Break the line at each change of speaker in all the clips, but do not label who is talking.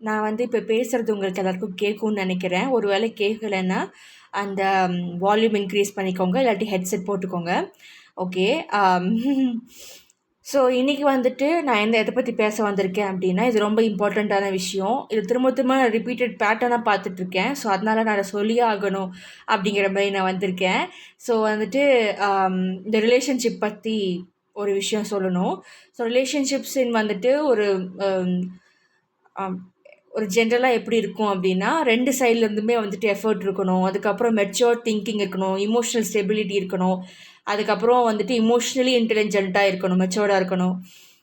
நான் வந்து இப்போ பேசுகிறது உங்களுக்கு எல்லாருக்கும் கேட்கும்னு நினைக்கிறேன். ஒரு வேளை கேட்கலன்னா, அந்த வால்யூம் இன்க்ரீஸ் பண்ணிக்கோங்க. இல்லாட்டி ஹெட்செட் போட்டுக்கோங்க. ஓகே. அம் ஸோ இன்னைக்கு வந்துட்டு நான் எதை பற்றி பேச வந்திருக்கேன் அப்படின்னா, இது ரொம்ப இம்பார்ட்டண்ட்டான விஷயம். இது திரும்ப திரும்ப ரிப்பீட்டட் பேட்டர்னாக பார்த்துட்ருக்கேன். ஸோ அதனால நான் அதை சொல்லியே ஆகணும் அப்படிங்கிற மாதிரி நான் வந்திருக்கேன். ஸோ வந்துட்டு இந்த ரிலேஷன்ஷிப் பற்றி ஒரு விஷயம் சொல்லணும். ஸோ ரிலேஷன்ஷிப்ஸின் வந்துட்டு ஒரு ஜென்ரலாக எப்படி இருக்கும் அப்படின்னா, 2 சைட்லேருந்துமே வந்துட்டு எஃபர்ட் இருக்கணும். அதுக்கப்புறம் மெச்சூர் திங்கிங் இருக்கணும். இமோஷனல் ஸ்டெபிலிட்டி இருக்கணும். அதுக்கப்புறம் வந்துட்டு இமோஷ்னலி இன்டெலிஜென்ட்டாக இருக்கணும். மெச்சூர்டாக இருக்கணும்.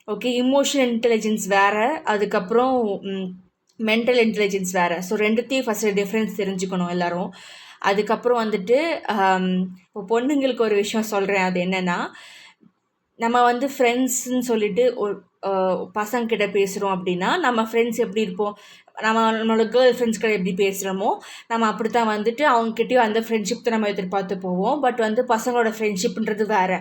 ஓகே. இமோஷனல் இன்டெலிஜென்ஸ் வேறு. அதுக்கப்புறம் மென்டல் இன்டெலிஜென்ஸ் வேறு. ஸோ 2த்தையும் ஃபஸ்ட்டு டிஃப்ரென்ஸ் தெரிஞ்சுக்கணும் எல்லோரும். அதுக்கப்புறம் வந்துட்டு இப்போ பொண்ணுங்களுக்கு ஒரு விஷயம் சொல்கிறேன். அது என்னென்னா, நம்ம வந்து ஃப்ரெண்ட்ஸுன்னு சொல்லிட்டு ஒரு பசங்கக்கிட்ட பேசுகிறோம் அப்படின்னா, நம்ம ஃப்ரெண்ட்ஸ் எப்படி இருப்போம், நம்மளோட கேர்ள் ஃப்ரெண்ட்ஸ் கிட்ட எப்படி பேசுகிறோமோ, நம்ம அப்படி தான் வந்துட்டு அவங்கக்கிட்டேயும் அந்த ஃப்ரெண்ட்ஷிப் தான் நம்ம எதிர்பார்த்து போவோம். பட் வந்து பசங்களோட ஃப்ரெண்ட்ஷிப்ன்றது வேறு.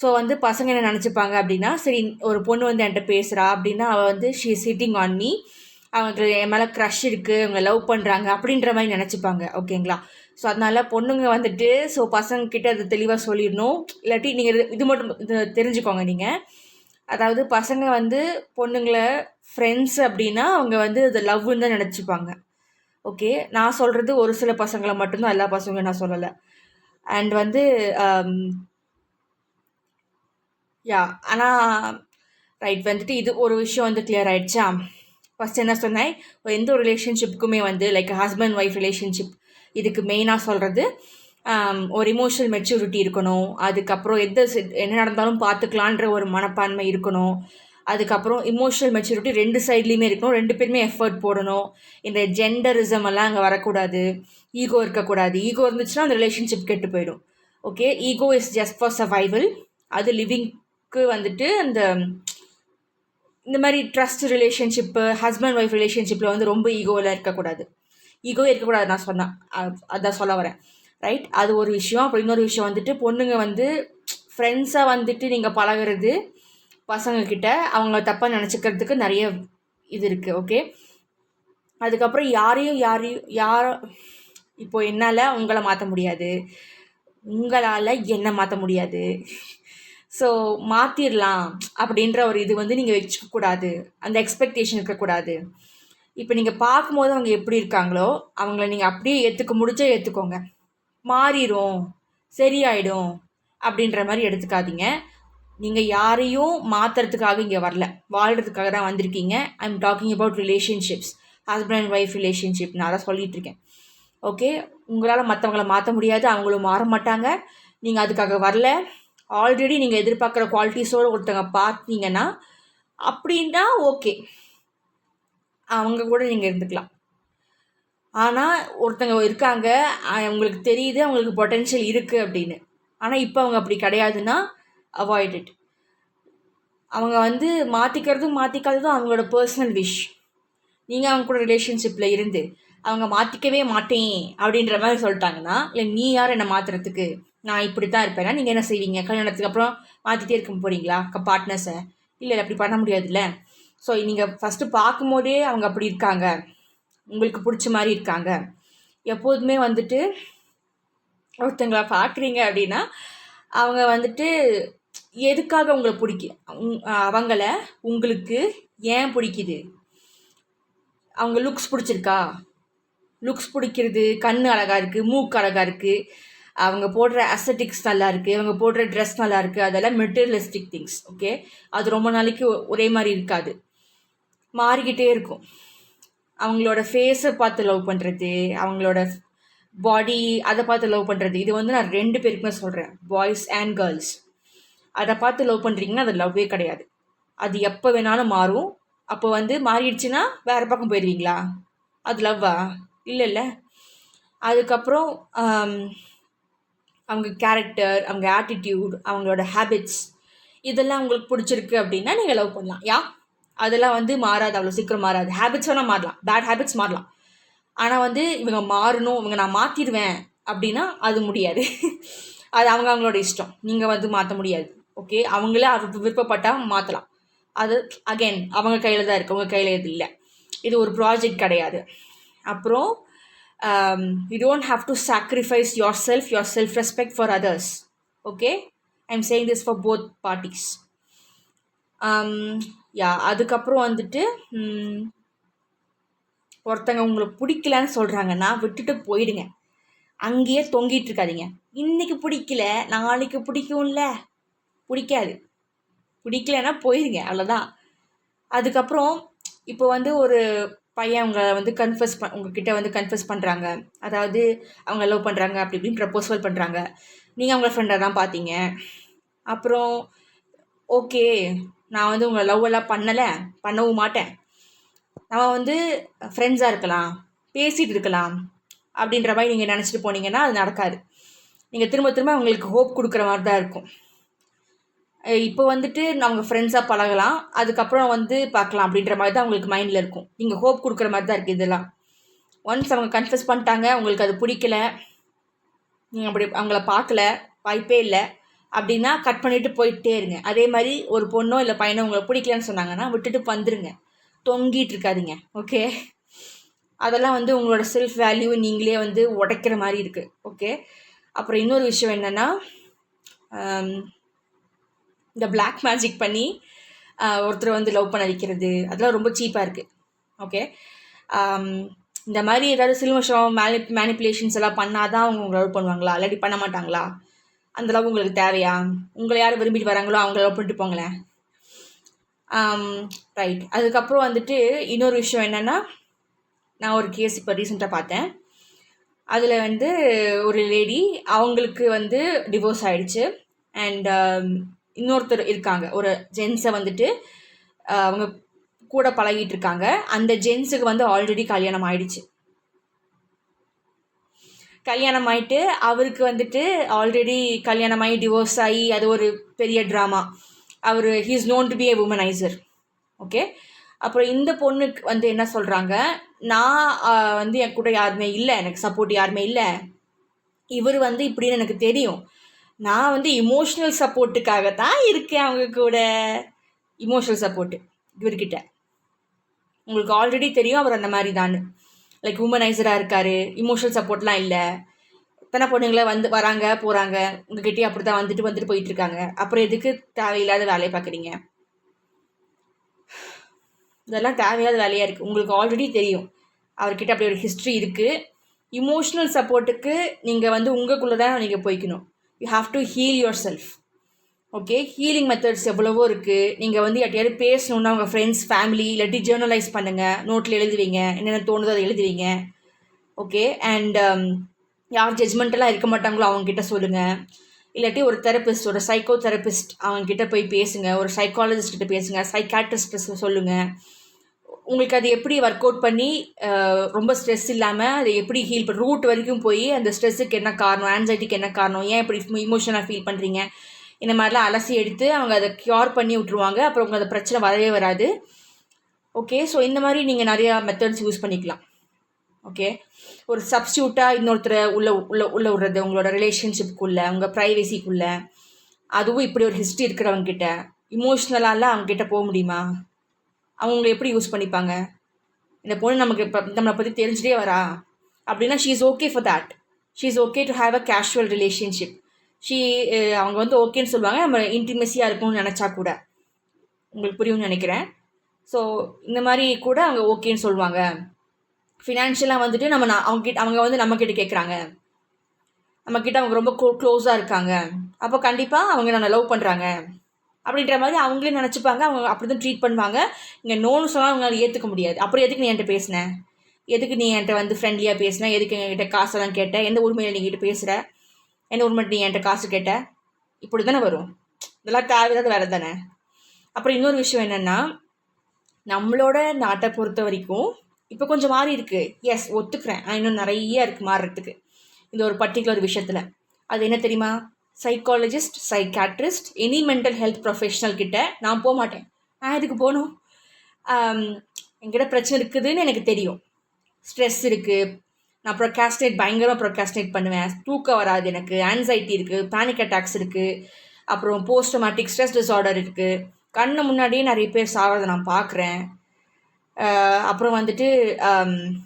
ஸோ வந்து பசங்க என்ன நினச்சிப்பாங்க அப்படின்னா, சரி ஒரு பொண்ணு வந்து என்கிட்ட பேசுகிறா அப்படின்னா, அவள் வந்து she is sitting on me, அவங்களுக்கு என் மேலே க்ரஷ் இருக்குது, அவங்க லவ் பண்ணுறாங்க அப்படின்ற மாதிரி நினச்சிப்பாங்க. ஓகேங்களா? ஸோ அதனால் பொண்ணுங்க வந்துட்டு பசங்கக்கிட்ட அது தெளிவாக சொல்லிடணும். இல்லாட்டி நீங்கள் இது மட்டும் தெரிஞ்சுக்கோங்க நீங்கள். அதாவது பசங்க வந்து பொண்ணுங்களை ஃப்ரெண்ட்ஸ் அப்படின்னா அவங்க வந்து அது லவ்வுன்னு தான் நினச்சிப்பாங்க. ஓகே. நான் சொல்கிறது ஒரு சில பசங்களை மட்டும்தான், எல்லா பசங்களும் நான் சொல்லலை. அண்ட் வந்து யா ஆனால் ரைட் வந்துட்டு இது ஒரு விஷயம் வந்து கிளியர் ஆகிடுச்சா? ஃபஸ்ட் என்ன சொன்னேன், எந்த ஒரு ரிலேஷன்ஷிப்புக்குமே வந்து லைக் ஹஸ்பண்ட் ஒய்ஃப் ரிலேஷன்ஷிப் இதுக்கு மெயினாக சொல்கிறது ஒரு இமோஷனல் மெச்சூரிட்டி இருக்கணும். அதுக்கப்புறம் என்ன நடந்தாலும் பார்த்துக்கலான்ற ஒரு மனப்பான்மை இருக்கணும். அதுக்கப்புறம் இமோஷனல் மெச்சூரிட்டி 2 சைட்லேயுமே இருக்கணும். 2 பேருமே எஃபர்ட் போடணும். இந்த ஜெண்டரிசம் எல்லாம் அங்கே வரக்கூடாது. ஈகோ இருக்கக்கூடாது. ஈகோ இருந்துச்சுன்னா அந்த ரிலேஷன்ஷிப் கெட்டு போயிடும். Okay. Ego is just for survival. அது லிவிங்க்கு வந்துட்டு இந்த மாதிரி ட்ரஸ்ட் ரிலேஷன்ஷிப்பு, ஹஸ்பண்ட் ஒய்ஃப் ரிலேஷன்ஷிப்பில் வந்து ரொம்ப ஈகோவில் இருக்கக்கூடாது. ஈகோவே இருக்கக்கூடாது நான் சொன்னேன். அதான் சொல்ல வரேன். ரைட். அது ஒரு விஷயம். அப்புறம் இன்னொரு விஷயம் வந்துட்டு பொண்ணுங்க வந்து ஃப்ரெண்ட்ஸாக வந்துட்டு நீங்கள் பழகிறது பசங்கக்கிட்ட அவங்க தப்பாக நினச்சிக்கிறதுக்கு நிறைய இது இருக்குது. ஓகே. அதுக்கப்புறம் யாரையும் இப்போ என்னால் உங்களை மாற்ற முடியாது, உங்களால் என்னை மாற்ற முடியாது. ஸோ மாற்றிடலாம் அப்படின்ற ஒரு இது வந்து நீங்கள் வச்சுக்கக்கூடாது. அந்த எக்ஸ்பெக்டேஷன் இருக்கக்கூடாது. இப்போ நீங்கள் பார்க்கும்போது அவங்க எப்படி இருக்காங்களோ அவங்கள நீங்கள் அப்படியே ஏற்றுக்கோங்க. மாறிடும், சரியாயிடும் அப்படின்ற மாதிரி எடுத்துக்காதீங்க. நீங்கள் யாரையும் மாற்றுறதுக்காக இங்கே வரல, வாழ்கிறதுக்காக தான் வந்திருக்கீங்க. I am talking about relationships, husband and wife relationship. நான் அதை சொல்லிகிட்ருக்கேன். ஓகே. உங்களால் மற்றவங்கள மாற்ற முடியாது, அவங்களும் மாற மாட்டாங்க. நீங்கள் அதுக்காக வரல. ஆல்ரெடி நீங்கள் எதிர்பார்க்குற குவாலிட்டிஸோடு ஒருத்தங்க பார்த்தீங்கன்னா அப்படின்னா ஓகே, அவங்க கூட நீங்கள் இருந்துக்கலாம். ஆனால் ஒருத்தங்க இருக்காங்க, உங்களுக்கு தெரியுது அவங்களுக்கு பொட்டென்ஷியல் இருக்குது அப்படின்னு, ஆனால் இப்போ அவங்க அப்படி கிடையாதுன்னா அவாய்ட் இட். அவங்க வந்து மாற்றிக்காததும் அவங்களோட பர்சனல் விஷ். நீங்கள் அவங்க கூட ரிலேஷன்ஷிப்பில் இருந்து அவங்க மாற்றிக்கவே மாட்டேன் அப்படின்ற மாதிரி சொல்லிட்டாங்கன்னா, இல்லை நீ யார் என்னை மாற்றுறதுக்கு, நான் இப்படி தான் இருப்பேன்னா நீங்கள் என்ன செய்வீங்க? கல்யாணத்துக்கு அப்புறம் மாற்றிட்டே இருக்க போகிறீங்களா பார்ட்னர்ஸை? இல்லை அப்படி பண்ண முடியாதுல்ல. ஸோ நீங்கள் ஃபஸ்ட்டு பார்க்கும்போதே அவங்க அப்படி இருக்காங்க, உங்களுக்கு பிடிச்ச மாதிரி இருக்காங்க. எப்போதுமே வந்துட்டு ஒருத்தங்களை பார்க்குறீங்க அப்படின்னா அவங்க வந்துட்டு எதுக்காக உங்களை அவங்கள உங்களுக்கு ஏன் பிடிக்குது? அவங்க லுக்ஸ் பிடிச்சிருக்கா? லுக்ஸ் பிடிக்கிறது, கண் அழகாக இருக்குது, மூக்கு அழகாக இருக்குது, அவங்க போடுற அசட்டிக்ஸ் நல்லா இருக்குது, அவங்க போடுற ட்ரெஸ் நல்லா இருக்குது, அதெல்லாம் மெட்டீரியலிஸ்டிக் திங்ஸ். ஓகே. அது ரொம்ப நாளைக்கு ஒரே மாதிரி இருக்காது, மாறிக்கிட்டே இருக்கும். அவங்களோட ஃபேஸை பார்த்து லவ் பண்ணுறது, அவங்களோட பாடி அதை பார்த்து லவ் பண்ணுறது, இது வந்து நான் 2 பேருக்குமே சொல்கிறேன், பாய்ஸ் அண்ட் கேர்ள்ஸ். அதை பார்த்து லவ் பண்ணுறீங்கன்னா அது லவ்வே கிடையாது. அது எப்போ வேணாலும் மாறும். அப்போ வந்து மாறிடுச்சுன்னா வேறு பக்கம் போயிடுவீங்களா? அது லவ்வா? இல்லைல்ல. அதுக்கப்புறம் அவங்க கேரக்டர், அவங்க ஆட்டிடியூட், அவங்களோட ஹேபிட்ஸ் இதெல்லாம் உங்களுக்கு பிடிச்சிருக்கு அப்படின்னா நீங்கள் லவ் பண்ணலாம். அதெல்லாம் வந்து மாறாது, அவ்வளோ சீக்கிரம் மாறாது. ஹேபிட்ஸ் வேணால் மாறலாம், பேட் ஹேபிட்ஸ் மாறலாம். ஆனால் வந்து இவங்க மாறணும், இவங்க நான் மாற்றிடுவேன் அப்படின்னா அது முடியாது. அது அவங்களோட இஷ்டம், நீங்கள் வந்து மாற்ற முடியாது. ஓகே. அவங்களே அது விருப்பப்பட்டால் மாற்றலாம். அது அகெயின் அவங்க கையில் தான் இருக்குது, உங்கள் கையில் எது இல்லை. இது ஒரு ப்ராஜெக்ட் கிடையாது. அப்புறம் you don't have to sacrifice your self respect for others. Okay, I am saying this for both parties. Yeah, அதுக்கப்புறம் வந்துட்டு ஒருத்தங்க உங்களுக்கு பிடிக்கலன்னு சொல்கிறாங்கன்னா விட்டுட்டு போயிடுங்க. அங்கேயே தொங்கிட்டு இருக்காதீங்க. இன்னைக்கு பிடிக்கல, நாளைக்கு பிடிக்கும்ல. பிடிக்காது, பிடிக்கலன்னா போயிடுங்க, அவ்வளோதான். அதுக்கப்புறம் இப்போ வந்து ஒரு பையன் உங்ககிட்ட வந்து கன்ஃபஸ் பண்ணுறாங்க, அதாவது அவங்க லவ் பண்ணுறாங்க, அப்படி இப்படின்னு ப்ரப்போசல் பண்ணுறாங்க. நீங்கள் அவங்கள ஃப்ரெண்டாக தான் பார்த்தீங்க. அப்புறம் ஓகே, நான் வந்து உங்களை லவ் எல்லாம் பண்ணவும் மாட்டேன், நம்ம வந்து ஃப்ரெண்ட்ஸாக இருக்கலாம், பேசிகிட்டு இருக்கலாம் அப்படின்ற மாதிரி நீங்கள் நினச்சிட்டு போனீங்கன்னா அது நடக்காது. நீங்கள் திரும்ப திரும்ப அவங்களுக்கு ஹோப் கொடுக்குற மாதிரி தான் இருக்கும். இப்போ வந்துட்டு நாங்கள் ஃப்ரெண்ட்ஸாக பழகலாம், அதுக்கப்புறம் வந்து பார்க்கலாம் அப்படின்ற மாதிரி தான் உங்களுக்கு மைண்டில் இருக்கும். நீங்கள் ஹோப் கொடுக்குற மாதிரி தான் இருக்குது இதெல்லாம். ஒன்ஸ் அவங்க கன்ஃபஸ் பண்ணிட்டாங்க, உங்களுக்கு அது பிடிக்கல, நீங்கள் அப்படி அவங்கள பார்க்கல, வாய்ப்பே இல்லை அப்படின்னா கட் பண்ணிவிட்டு போயிட்டே இருங்க. அதே மாதிரி ஒரு பொண்ணோ இல்லை பையனோ உங்களை பிடிக்கலன்னு சொன்னாங்கன்னா விட்டுட்டு வந்துருங்க, தொங்கிட்டு இருக்காதிங்க. ஓகே, அதெல்லாம் வந்து உங்களோட செல்ஃப் வேல்யூ நீங்களே வந்து உடைக்கிற மாதிரி இருக்குது. ஓகே, அப்புறம் இன்னொரு விஷயம் என்னென்னா, இந்த பிளாக் மேஜிக் பண்ணி ஒருத்தர் வந்து லவ் பண்ண வைக்கிறது, அதெல்லாம் ரொம்ப சீப்பாக இருக்குது. ஓகே, இந்த மாதிரி ஏதாவது சிலுவஷம் மேனிப்புலேஷன்ஸ் எல்லாம் பண்ணாதான் அவங்க உங்களை லவ் பண்ணுவாங்களா, இல்லாட்டி பண்ண மாட்டாங்களா? அந்த லவ் உங்களுக்கு தேவையா? உங்களை யார் விரும்பிட்டு வராங்களோ அவங்கள லவ் பண்ணிட்டு போங்களேன். ரைட். அதுக்கப்புறம் வந்துட்டு இன்னொரு விஷயம் என்னென்னா, நான் ஒரு கேஸ் இப்போ ரீசெண்டாக பார்த்தேன். அதில் வந்து ஒரு லேடி, அவங்களுக்கு வந்து டிவோர்ஸ் ஆகிடுச்சு. அண்ட் இன்னொருத்தர் இருக்காங்க, ஒரு ஜென்ஸை வந்துட்டு அவங்க கூட பழகிட்டு இருக்காங்க. அந்த ஜென்ஸுக்கு வந்து ஆல்ரெடி கல்யாணம் ஆயிடுச்சு. கல்யாணம் ஆகிட்டு அவருக்கு வந்துட்டு ஆல்ரெடி கல்யாணம் ஆகி டிவோர்ஸ் ஆகி அது ஒரு பெரிய drama. He is known to be a womaniser. Okay, அப்புறம் இந்த பொண்ணுக்கு வந்து என்ன சொல்கிறாங்க, நான் வந்து என் கூட யாருமே இல்லை, எனக்கு சப்போர்ட் யாருமே இல்லை, இவர் வந்து இப்படின்னு எனக்கு தெரியும், நான் வந்து இமோஷ்னல் சப்போர்ட்டுக்காக தான் இருக்கேன் அவங்க கூட. இமோஷ்னல் சப்போர்ட்டு இவர்கிட்ட. உங்களுக்கு ஆல்ரெடி தெரியும் அவர் அந்த மாதிரி தான், லைக் உமனைசராக இருக்கார், இமோஷனல் சப்போர்ட்லாம் இல்லை. எத்தனை பொண்ணுங்களை வந்து வராங்க போகிறாங்க உங்ககிட்டயே, அப்படி தான் வந்துட்டு போயிட்டுருக்காங்க. அப்புறம் எதுக்கு தேவையில்லாத வேலையை பார்க்குறீங்க? இதெல்லாம் தேவையில்லாத வேலையாக இருக்குது. உங்களுக்கு ஆல்ரெடி தெரியும் அவர்கிட்ட அப்படி ஒரு ஹிஸ்ட்ரி இருக்குது. இமோஷ்னல் சப்போர்ட்டுக்கு நீங்கள் வந்து உங்களுக்குள்ளே தான் நீங்கள் போய்க்கணும். You have to heal yourself. Okay, healing methods எவ்வளவோ இருக்குது. நீங்கள் வந்து யார்ட்டையாவது பேசணுன்னா உங்கள் ஃப்ரெண்ட்ஸ், ஃபேமிலி, இல்லாட்டி ஜேர்னலைஸ் பண்ணுங்கள், நோட்டில் எழுதுவீங்க, என்னென்ன தோணுதோ அதை எழுதுவீங்க. ஓகே, அண்ட் யார் ஜட்ஜ்மெண்ட்டெல்லாம் இருக்க மாட்டாங்களோ அவங்கக்கிட்ட சொல்லுங்கள். இல்லாட்டி ஒரு தெரப்பிஸ்ட், ஒரு சைக்கோ தெரப்பிஸ்ட் அவங்கக்கிட்ட போய் பேசுங்க, ஒரு சைக்காலஜிஸ்ட்கிட்ட பேசுங்க, சைக்காட்ரிஸ்ட்டு சொல்லுங்கள். உங்களுக்கு அது எப்படி ஒர்க் அவுட் பண்ணி ரொம்ப ஸ்ட்ரெஸ் இல்லாமல் அதை எப்படி ஹீல் பண்ண, ரூட் வரைக்கும் போய் அந்த ஸ்ட்ரெஸ்ஸுக்கு என்ன காரணம், ஆன்சைட்டிக்கு என்ன காரணம், ஏன் இப்படி இமோஷனாக ஃபீல் பண்ணுறீங்க, இந்த மாதிரிலாம் அலசி எடுத்து அவங்க அதை க்யூர் பண்ணி விட்ருவாங்க. அப்புறம் உங்களுக்கு அந்த பிரச்சனை வரவே வராது. ஓகே, ஸோ இந்த மாதிரி நீங்கள் நிறையா மெத்தட்ஸ் யூஸ் பண்ணிக்கலாம். ஓகே, ஒரு சப்ஸ்டியூட்டாக இன்னொருத்தரை உள்ள விடுறது உங்களோட ரிலேஷன்ஷிப்புக்குள்ளே, உங்கள் ப்ரைவசிக்குள்ளே, அதுவும் இப்படி ஒரு ஹிஸ்ட்ரி இருக்கிறவங்ககிட்ட இமோஷ்னலாலாம் அவங்ககிட்ட போக முடியுமா? அவங்க எப்படி யூஸ் பண்ணிப்பாங்க? இந்த பொண்ணு நமக்கு இப்போ நம்மளை பற்றி தெரிஞ்சுட்டே வரா அப்படின்னா she is okay for that. She is okay to have a casual relationship. அவங்க வந்து ஓகேன்னு சொல்லுவாங்க, நம்ம இன்டிமெசியாக இருக்கணும்னு நினச்சா கூட. உங்களுக்கு புரியும்னு நினைக்கிறேன். ஸோ இந்த மாதிரி கூட அவங்க ஓகேன்னு சொல்லுவாங்க. ஃபினான்ஷியலாக வந்துட்டு அவங்க வந்து நம்மக்கிட்ட கேட்குறாங்க, நம்மக்கிட்ட அவங்க ரொம்ப க்ளோஸாக இருக்காங்க, அப்போ கண்டிப்பாக அவங்க நான் லவ் பண்ணுறாங்க அப்படின்ற மாதிரி அவங்களே நினச்சிப்பாங்க. அவங்க அப்படி தான் ட்ரீட் பண்ணுவாங்க. இங்கே நோன்னு சொன்னால் அவங்களால ஏற்றுக்க முடியாது. அப்புறம் எதுக்கு நீ என்கிட்ட பேசினேன், எதுக்கு நீ என்கிட்ட வந்து ஃப்ரெண்ட்லியாக பேசினேன், எதுக்கு என்கிட்ட காசெல்லாம் கேட்ட, எந்த உரிமையில் நீங்கிட்ட பேசுகிற, எந்த உரிமைட்டு நீ என்கிட்ட காசு கேட்ட, இப்படி தானே வரும். இதெல்லாம் தேவையில்லாத வேலை தானே. அப்புறம் இன்னொரு விஷயம் என்னென்னா, நம்மளோட நாட்டை பொறுத்த வரைக்கும் இப்போ கொஞ்சம் மாறி இருக்குது. எஸ், ஒத்துக்கிறேன். இன்னும் நிறைய இருக்குது மாறுறதுக்கு இந்த ஒரு பர்டிகுலர் விஷயத்தில். அது என்ன தெரியுமா? Psychologist, psychiatrist, any mental health professional கிட்ட நான் போக மாட்டேன். நான் எதுக்கு போகணும்? என்கிட்ட பிரச்சனை இருக்குதுன்னு எனக்கு தெரியும், ஸ்ட்ரெஸ் இருக்குது, நான் பயங்கரமாக ப்ரொக்காஸ்டினேட் பண்ணுவேன், தூக்கம் வராது, எனக்கு ஆன்சைட்டி இருக்குது, பேனிக் அட்டாக்ஸ் இருக்குது, அப்புறம் போஸ்ட் ட்ராமாட்டிக் ஸ்ட்ரெஸ் டிஸார்டர் இருக்குது, கண்ணு முன்னாடியே நிறைய பேர் சாகிறத நான் பார்க்குறேன். அப்புறம் வந்துட்டு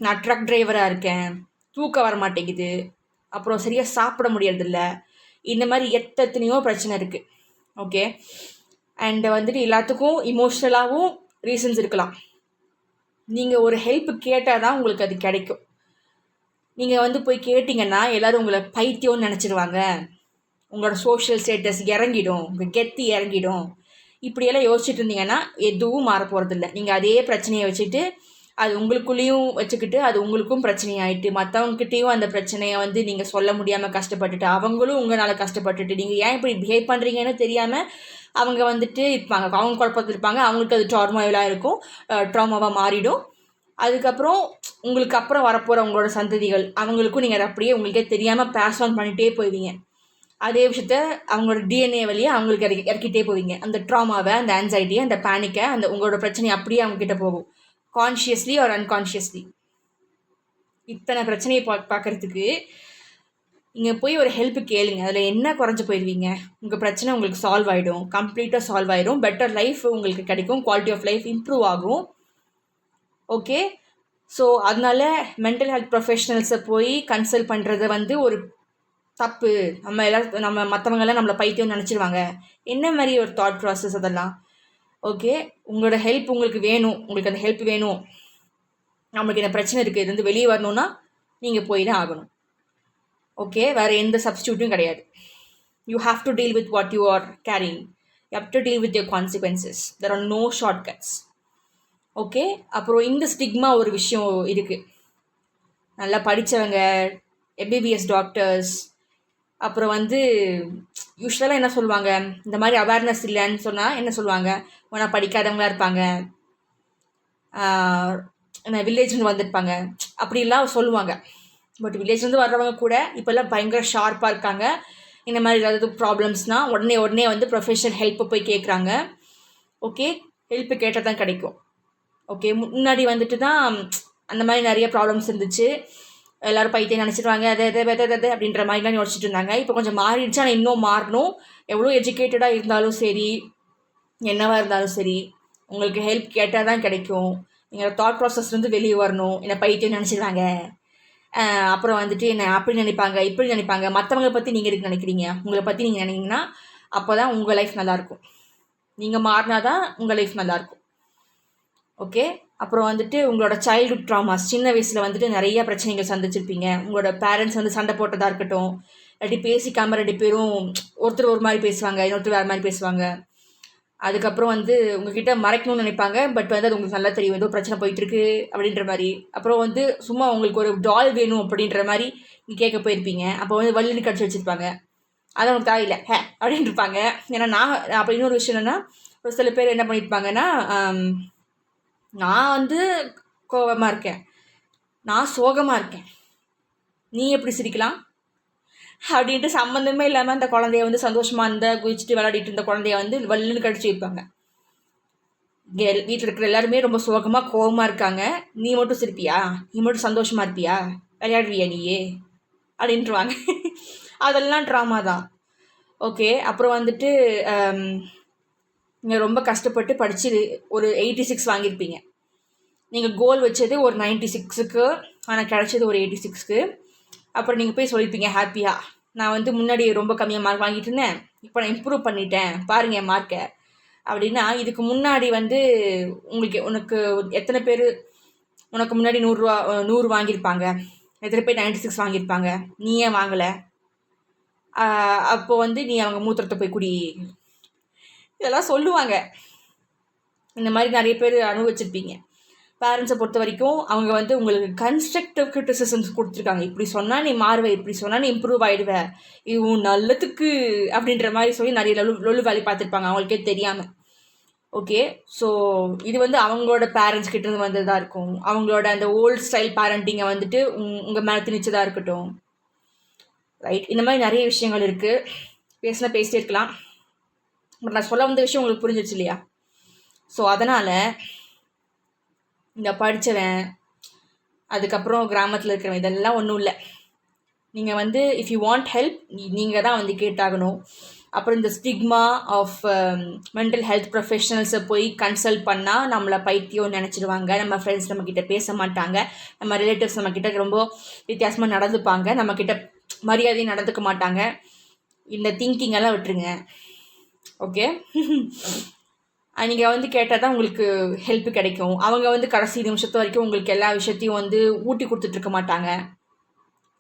நான் ட்ரக் டிரைவராக இருக்கேன், தூக்கம் வர மாட்டேங்குது, அப்புறம் சரியாக சாப்பிட முடியறதில்ல, இந்த மாதிரி எத்தனையோ பிரச்சனை இருக்குது. ஓகே, அண்ட் வந்துட்டு எல்லாத்துக்கும் இமோஷ்னலாகவும் ரீசன்ஸ் இருக்கலாம். நீங்கள் ஒரு ஹெல்ப் கேட்டால் தான் உங்களுக்கு அது கிடைக்கும். நீங்கள் வந்து போய் கேட்டிங்கன்னா எல்லோரும் உங்களை பைத்தியம்னு நினச்சிடுவாங்க, உங்களோட சோஷியல் ஸ்டேட்டஸ் இறங்கிடும், உங்கள் கெத்து இறங்கிடும். இப்படியெல்லாம் யோசிச்சுட்டு இருந்தீங்கன்னா எதுவும் மாற போகிறதில்ல. நீங்கள் அதே பிரச்சனையை வச்சுட்டு அது உங்களுக்குள்ளேயும் வச்சுக்கிட்டு அது உங்களுக்கும் பிரச்சனையாயிட்டு மற்றவங்ககிட்டையும் அந்த பிரச்சனையை வந்து நீங்கள் சொல்ல முடியாமல் கஷ்டப்பட்டுட்டு அவங்களும் உங்களால் கஷ்டப்பட்டுட்டு நீங்கள் ஏன் இப்படி பிஹேவ் பண்ணுறீங்கன்னு தெரியாமல் அவங்க வந்துட்டு இருப்பாங்க. அவங்க குழப்பத்தில் இருப்பாங்க. அவங்களுக்கு அது ட்ராமாவாக இருக்கும், ட்ராமாவாக மாறிடும். அதுக்கப்புறம் உங்களுக்கு அப்புறம் வரப்போகிற உங்களோட சந்ததிகள் அவங்களுக்கும் நீங்கள் அதை அப்படியே உங்களுக்கே தெரியாமல் பாஸ் ஆன் பண்ணிகிட்டே போய்வீங்க. அதே விஷயத்த அவங்களோட டிஎன்ஏ வழியே அவங்களுக்கு இறக்கிட்டே போவீங்க. அந்த ட்ராமாவை, அந்த ஆன்சைட்டியை, அந்த பேனிக்கை, அந்த உங்களோட பிரச்சனையை அப்படியே அவங்கக்கிட்ட போகும், கான்ஷியஸ்லி ஆர் அன்கான்ஷியஸ்லி. இத்தனை பிரச்சனையை பார்க்குறதுக்கு நீங்கள் போய் ஒரு ஹெல்ப் கேளுங்க. அதில் என்ன குறைஞ்சி போயிடுவீங்க? உங்கள் பிரச்சனை உங்களுக்கு சால்வ் ஆகிடும், கம்ப்ளீட்டாக சால்வ் ஆகிடும், பெட்டர் லைஃப் உங்களுக்கு கிடைக்கும், குவாலிட்டி ஆஃப் லைஃப் இம்ப்ரூவ் ஆகும். ஓகே, ஸோ அதனால மென்டல் ஹெல்த் ப்ரொஃபஷனல்ஸை போய் கன்சல்ட் பண்ணுறத வந்து ஒரு தப்பு, நம்ம மற்றவங்கெல்லாம் நம்மளை பைத்தியம் நினச்சிடுவாங்க, என்ன மாதிரி ஒரு தாட் ப்ராசஸ் அதெல்லாம். ஓகே, உங்களோட ஹெல்ப் உங்களுக்கு வேணும், உங்களுக்கு அந்த ஹெல்ப் வேணும், நம்மளுக்கு என்ன பிரச்சனை இருக்குது, இது வந்து வெளியே வரணும்னா நீங்கள் போய் தான் ஆகணும். ஓகே, வேறு எந்த சப்ஸ்டியூட்டும் கிடையாது. You have to deal with what you are carrying, you have to deal with your consequences, there are no short cuts. Okay, அப்புறம் இந்த ஸ்டிக்மா ஒரு விஷயம் இருக்குது. நல்லா படித்தவங்க, எம்பிபிஎஸ் டாக்டர்ஸ், அப்புறம் வந்து யூஸ்வலாக என்ன சொல்லுவாங்க, இந்த மாதிரி அவேர்னஸ் இல்லைன்னு சொன்னால் என்ன சொல்லுவாங்க, ஒன்றா படிக்காதவங்களாக இருப்பாங்க, வில்லேஜ்லேருந்து வந்திருப்பாங்க, அப்படிலாம் சொல்லுவாங்க. பட் வில்லேஜ்லேருந்து வர்றவங்க கூட இப்போல்லாம் பயங்கர ஷார்ப்பாக இருக்காங்க. இந்த மாதிரி ஏதாவது ப்ராப்ளம்ஸ்னால் உடனே வந்து ப்ரொஃபஷனல் ஹெல்ப்பை போய் கேட்குறாங்க. ஓகே, ஹெல்ப்பு கேட்டால் தான் கிடைக்கும். ஓகே, முன்னாடி வந்துட்டு தான் அந்த மாதிரி நிறைய ப்ராப்ளம்ஸ் இருந்துச்சு, எல்லோரும் பைத்தியம் நினச்சிடுவாங்க, அது அப்படின்ற மாதிரிலாம் யோசிச்சுட்டு இருந்தாங்க. இப்போ கொஞ்சம் மாறிடுச்சு, ஆனால் இன்னும் மாறணும். எவ்வளோ எஜுகேட்டடாக இருந்தாலும் சரி, என்னவாக இருந்தாலும் சரி, உங்களுக்கு ஹெல்ப் கேட்டால் தான் கிடைக்கும். நீங்கள் தாட் ப்ராசஸ்லேருந்து வெளியே வரணும். என்னை பைத்தியம் நினச்சிடுவாங்க, அப்புறம் வந்துட்டு என்னை அப்படி நினைப்பாங்க, இப்படி நினைப்பாங்க, மற்றவங்களை பற்றி நீங்கள் எதுக்கு நினைக்கிறீங்க, உங்களை பற்றி நீங்கள் நினைக்கிங்கன்னா அப்போ தான் உங்கள் லைஃப் நல்லாயிருக்கும். நீங்கள் மாறினா தான் உங்கள் லைஃப் நல்லாயிருக்கும். ஓகே, அப்புறம் வந்துட்டு உங்களோட சைல்டுஹுட் ட்ராமாஸ், சின்ன வயசில் வந்துட்டு நிறைய பிரச்சனைகள் சந்திச்சிருப்பீங்க. உங்களோட பேரண்ட்ஸ் வந்து சண்டை போட்டதாக இருக்கட்டும், இல்லாட்டி பேசிக்காமல் 2 பேரும் ஒருத்தர் ஒரு மாதிரி பேசுவாங்க, இன்னொருத்தர் வேறு மாதிரி பேசுவாங்க. அதுக்கப்புறம் வந்து உங்ககிட்ட மறைக்கணும்னு நினைப்பாங்க, பட் வந்து அது உங்களுக்கு நல்லா தெரியும், ஏதோ பிரச்சனை போயிட்டுருக்கு அப்படின்ற மாதிரி. அப்புறம் வந்து சும்மா உங்களுக்கு ஒரு டால் வேணும் அப்படின்ற மாதிரி நீங்கள் கேட்க போயிருப்பீங்க. அப்போ வந்து வள்ளின்னு கடிச்சு வச்சுருப்பாங்க, அதை உங்களுக்கு தேவையில்லை அப்படின்னு இருப்பாங்க. ஏன்னா நான் அப்போ இன்னொரு விஷயம் என்னென்னா, ஒரு சில பேர் என்ன பண்ணியிருப்பாங்கன்னா, நான் வந்து கோபமாக இருக்கேன், நான் சோகமாக இருக்கேன், நீ எப்படி சிரிக்கலாம் அப்படின்ட்டு சம்மந்தமே இல்லாமல் அந்த குழந்தைய வந்து சந்தோஷமாக இருந்த குதிச்சுட்டு விளையாடிட்டு இருந்த குழந்தைய வந்து வல்லுன்னு கடிச்சு வைப்பாங்க. வீட்டில் இருக்கிற எல்லாருமே ரொம்ப சோகமாக கோபமாக இருக்காங்க, நீ மட்டும் சிரிப்பியா, நீ மட்டும் சந்தோஷமாக இருப்பியா, விளையாடுவியா நீயே அப்படின்ட்டுருவாங்க. அதெல்லாம் ட்ராமா தான். ஓகே, அப்புறம் வந்துட்டு நீங்கள் ரொம்ப கஷ்டப்பட்டு படித்து ஒரு 86 வாங்கியிருப்பீங்க. நீங்கள் கோல் வச்சது ஒரு 96க்கு, ஆனால் கிடச்சது ஒரு 86க்கு. அப்புறம் நீங்கள் போய் சொல்லியிருப்பீங்க ஹாப்பியாக, நான் வந்து முன்னாடி ரொம்ப கம்மியாக மார்க் வாங்கிட்டு இருந்தேன், இப்போ நான் இம்ப்ரூவ் பண்ணிட்டேன், பாருங்கள் என் மார்க்கை அப்படின்னா. இதுக்கு முன்னாடி வந்து உனக்கு எத்தனை பேர் உனக்கு முன்னாடி 100 வாங்கியிருப்பாங்க, எத்தனை பேர் 96 வாங்கியிருப்பாங்க, நீ ஏன் வாங்கலை? அப்போது வந்து நீ அவங்க மூத்திரத்தை போய் குடி, இதெல்லாம் சொல்லுவாங்க. இந்த மாதிரி நிறைய பேர் அனுபவிச்சிருப்பீங்க. பேரண்ட்ஸை பொறுத்த வரைக்கும் அவங்க வந்து உங்களுக்கு கன்ஸ்ட்ரக்டிவ் கிரிட்டிசிசம்ஸ் கொடுத்துருக்காங்க, இப்படி சொன்னால் நீ மாறுவே, இப்படி சொன்னால் நீ இம்ப்ரூவ் ஆகிடுவ, இது நல்லதுக்கு அப்படின்ற மாதிரி சொல்லி நிறைய லொல்லு வேலை பார்த்துருப்பாங்க அவங்களுக்கே தெரியாமல். ஓகே, ஸோ இது வந்து அவங்களோட பேரண்ட்ஸ் கிட்டேருந்து வந்ததாக இருக்கும். அவங்களோட அந்த ஓல்டு ஸ்டைல் பேரண்டிங்கை வந்துட்டு உங்கள் மேலே திணிச்சதாக இருக்கட்டும். ரைட், இந்த மாதிரி நிறைய விஷயங்கள் இருக்குது, பேசிட்டே இருக்கலாம். பட் நான் சொல்ல வந்த விஷயம் உங்களுக்கு புரிஞ்சிருச்சு இல்லையா? ஸோ அதனால் இந்த படித்தவன், அதுக்கப்புறம் கிராமத்தில் இருக்கிறவன், இதெல்லாம் ஒன்றும் இல்லை. நீங்கள் வந்து இஃப் யூ வாண்ட் ஹெல்ப் நீங்கள் தான் வந்து கேட்டாகணும். அப்புறம் இந்த ஸ்டிக்மா ஆஃப் மென்டல் ஹெல்த் ப்ரொஃபஷனல்ஸை போய் கன்சல்ட் பண்ணால் நம்மளை பைத்தியம் நினச்சிடுவாங்க, நம்ம ஃப்ரெண்ட்ஸ் நம்மக்கிட்ட பேச மாட்டாங்க, நம்ம ரிலேட்டிவ்ஸ் நம்மக்கிட்ட ரொம்ப வித்தியாசமாக நடந்துப்பாங்க, நம்மக்கிட்ட மரியாதையும் நடந்துக்க மாட்டாங்க. இந்த திங்கிங் எல்லாம் விட்டுருங்க. ஓகே, நீங்கள் வந்து கேட்டால் தான் உங்களுக்கு ஹெல்ப் கிடைக்கும். அவங்க வந்து கடைசி நிமிஷத்து வரைக்கும் உங்களுக்கு எல்லா விஷயத்தையும் வந்து ஊட்டி கொடுத்துட்ருக்க மாட்டாங்க.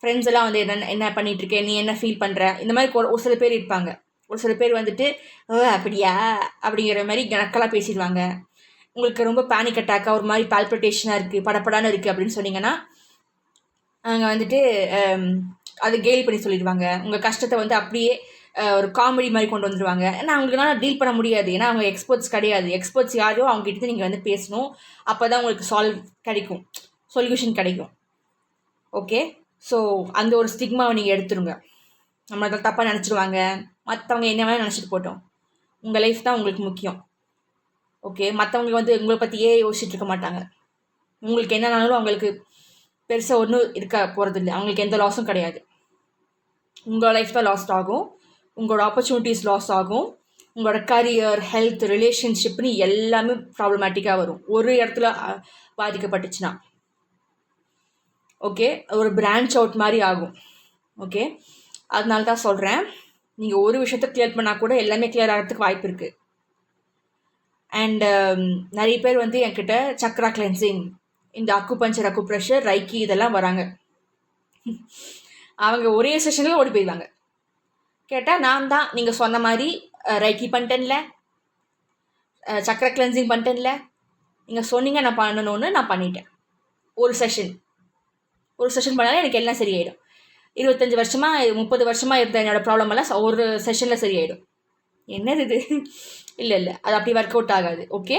ஃப்ரெண்ட்ஸ் எல்லாம் வந்து என்ன பண்ணிகிட்ருக்கேன், நீ என்ன ஃபீல் பண்ணுற, இந்த மாதிரி ஒரு சில பேர் இருப்பாங்க. ஒரு சில பேர் வந்துட்டு அப்படியா அப்படிங்கிற மாதிரி கணக்கெல்லாம் பேசிடுவாங்க. உங்களுக்கு ரொம்ப பேனிக் அட்டாக்காக ஒரு மாதிரி பால்பிட்டேஷனாக இருக்குது, படப்படான்னு இருக்குது அப்படின்னு சொன்னீங்கன்னா அவங்க வந்துட்டு அது கேலி பண்ணி சொல்லிடுவாங்க. உங்கள் கஷ்டத்தை வந்து அப்படியே ஒரு காமெடி மாதிரி கொண்டு வந்துடுவாங்க. ஏன்னா அவங்களுக்குனால டீல் பண்ண முடியாது, ஏன்னா அவங்க எக்ஸ்பர்ட்ஸ் கிடையாது. எக்ஸ்பர்ட்ஸ் யாரோ அவங்ககிட்ட நீங்கள் வந்து பேசணும், அப்போ தான் உங்களுக்கு கிடைக்கும், சொல்யூஷன் கிடைக்கும். ஓகே, ஸோ அந்த ஒரு ஸ்டிக்மாவை நீங்கள் எடுத்துருங்க. நம்ம அதை தப்பாக நினச்சிடுவாங்க, மற்றவங்க என்ன வேணால் நினச்சிட்டு போட்டோம், உங்கள் லைஃப் தான் உங்களுக்கு முக்கியம். ஓகே, மற்றவங்க வந்து உங்களை பற்றியே யோசிச்சுட்டு இருக்க மாட்டாங்க. உங்களுக்கு என்னன்னாலும் அவங்களுக்கு பெருசாக ஒன்றும் இருக்க போகிறதில்ல, அவங்களுக்கு எந்த லாஸும் கிடையாது. உங்கள் லைஃப் தான் லாஸ்ட் ஆகும், உங்களோட ஆப்பர்ச்சுனிட்டிஸ் லாஸ் ஆகும், உங்களோட கரியர், ஹெல்த், ரிலேஷன்ஷிப்னு எல்லாமே ப்ராப்ளமேட்டிக்காக வரும் ஒரு இடத்துல பாதிக்கப்பட்டுச்சுன்னா. ஓகே, ஒரு பிரான்ச் அவுட் மாதிரி ஆகும். ஓகே, அதனால தான் சொல்கிறேன், நீங்கள் ஒரு விஷயத்த கிளியர் பண்ணால் கூட எல்லாமே கிளியர் ஆகிறதுக்கு வாய்ப்பு இருக்குது. அண்ட் நிறைய பேர் வந்து என்கிட்ட சக்ரா கிளென்சிங், இந்த அக்குபஞ்சர், அக்குப்ரெஷர், ரைக்கி இதெல்லாம் வராங்க. அவங்க ஒரே செஷனில் ஓடி போயிடுவாங்க. கேட்டால் நான் தான் நீங்கள் சொன்ன மாதிரி ரைக்கி பண்ணிட்டேன்ல, சக்ரா கிளென்சிங் பண்ணிட்டேன்ல, நீங்கள் சொன்னீங்க நான் பண்ணணும்னு நான் பண்ணிட்டேன். ஒரு செஷன் பண்ணாலே எனக்கு எல்லாம் சரியாயிடும். 25 வருஷமாக 30 வருஷமாக இருந்த என்னோடய ப்ராப்ளம் எல்லாம் ஒரு செஷனில் சரியாயிடும். என்னது இது? இல்லை அது அப்படி ஒர்க் அவுட் ஆகாது. ஓகே,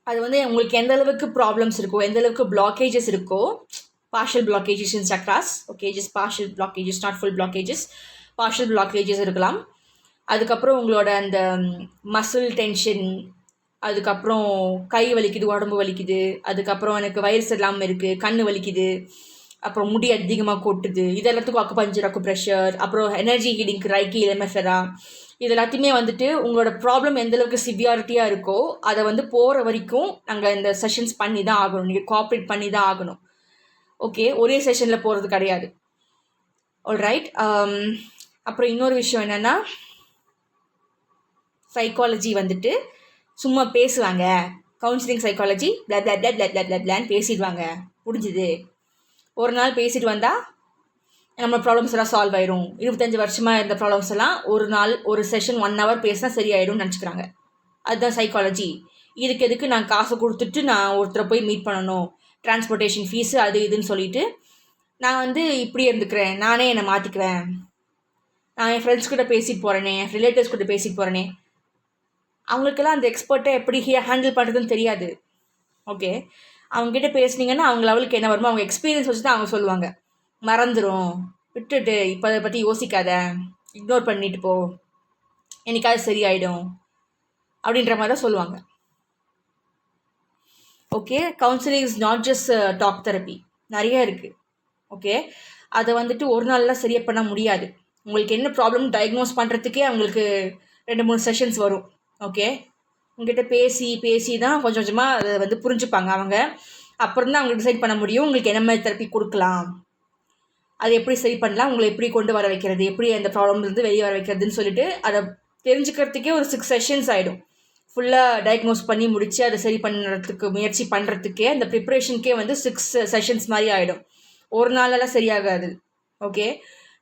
அது வந்து உங்களுக்கு எந்த அளவுக்கு ப்ராப்ளம்ஸ் இருக்கோ, எந்த அளவுக்கு பிளாக்கேஜஸ் இருக்கோ, partial blockages in chakras, okay, just partial blockages, not full blockages, partial blockages இருக்கலாம். அதுக்கப்புறம் உங்களோட அந்த மசில் டென்ஷன், அதுக்கப்புறம் கை வலிக்குது, உடம்பு வலிக்குது, அதுக்கப்புறம் எனக்கு வயிறு சரியில்லாமல் இருக்குது, கண் வலிக்குது, அப்புறம் முடி அதிகமாக கொட்டுது, இது எல்லாத்துக்கும் அக்குபஞ்சர், அக்குப்ரெஷர், அப்புறம் எனர்ஜி ஹீலிங்க்கு ரைக்கி, எல்எம்எஃப்ஆ, இது எல்லாத்தையுமே வந்துட்டு உங்களோட ப்ராப்ளம் எந்தளவுக்கு சிவியாரிட்டியாக இருக்கோ அதை வந்து போகிற வரைக்கும் நாங்கள் இந்த செஷன்ஸ் பண்ணி தான் ஆகணும், நீங்கள் கோஆப்ரேட் பண்ணி தான் ஆகணும். ஓகே, ஒரே செஷனில் போகிறது கிடையாது. ஆல்ரைட், அப்புறம் இன்னொரு விஷயம் என்னென்னா, சைக்காலஜி வந்துட்டு சும்மா பேசுவாங்க, கவுன்சிலிங் சைக்காலஜி பிளட் பிளட் பிளட் பிளட் பிளட் பிளான் பேசிடுவாங்க, முடிஞ்சுது. ஒரு நாள் பேசிட்டு வந்தால் நம்ம ப்ராப்ளம்ஸ் எல்லாம் சால்வ் ஆயிடும். 25 வருஷமாக இருந்த ப்ராப்ளம்ஸ் எல்லாம் ஒரு நாள் ஒரு செஷன் 1 hour பேசினா சரியாயிடும்னு நினச்சிக்கிறாங்க. அதுதான் சைக்காலஜி. இதுக்கு எதுக்கு நான் காசு கொடுத்துட்டு நான் ஒருத்தரை போய் மீட் பண்ணணும், டிரான்ஸ்போர்ட்டேஷன் ஃபீஸு அது இதுன்னு சொல்லிட்டு நான் வந்து இப்படி இருந்துக்கிறேன், நானே என்னை மாற்றிக்கிறேன், நான் என் ஃப்ரெண்ட்ஸ் கிட்ட பேசிட்டு போகிறேனே, என் ரிலேட்டிவ்ஸ் கிட்ட பேசிட்டு போகிறேனே, அவங்களுக்கெல்லாம் அந்த எக்ஸ்பர்ட்டை எப்படி ஹேண்டில் பண்ணுறதுன்னு தெரியாது. ஓகே, அவங்ககிட்ட பேசுனீங்கன்னா அவங்க லெவலுக்கு என்ன வருமோ அவங்க எக்ஸ்பீரியன்ஸ் வச்சு தான் அவங்க சொல்லுவாங்க. மறந்துடும், விட்டுட்டு இப்போ அதை பற்றி யோசிக்காத, இக்னோர் பண்ணிட்டு போ, என்னைக்காவது சரியாயிடும் அப்படின்ற மாதிரி தான் சொல்லுவாங்க. Okay, counselling is not just talk therapy, நிறைய இருக்குது. ஓகே, அதை வந்துட்டு ஒரு நாளில் சரியாக பண்ண முடியாது. உங்களுக்கு என்ன ப்ராப்ளம் டயக்னோஸ் பண்ணுறதுக்கே அவங்களுக்கு 2-3 செஷன்ஸ் வரும். ஓகே, உங்ககிட்ட பேசி தான் கொஞ்சம் கொஞ்சமாக அதை வந்து புரிஞ்சுப்பாங்க அவங்க. அப்புறம் தான் அவங்களுக்கு டிசைட் பண்ண முடியும் உங்களுக்கு என்ன மாதிரி தெரப்பி கொடுக்கலாம், அது எப்படி சரி பண்ணலாம், உங்களை எப்படி கொண்டு வர வைக்கிறது, எப்படி அந்த ப்ராப்ளம்லேருந்து வெளியே வர வைக்கிறதுன்னு சொல்லிட்டு அதை தெரிஞ்சுக்கிறதுக்கே ஒரு 6 செஷன்ஸ் ஆகிடும். ஃபுல்லாக டயக்னோஸ் பண்ணி முடித்து அதை சரி பண்ணுறதுக்கு முயற்சி பண்ணுறதுக்கே அந்த ப்ரிப்ரேஷனுக்கே வந்து 6 செஷன்ஸ் மாதிரி ஆகிடும். ஒரு நாளெல்லாம் சரியாகாது. ஓகே,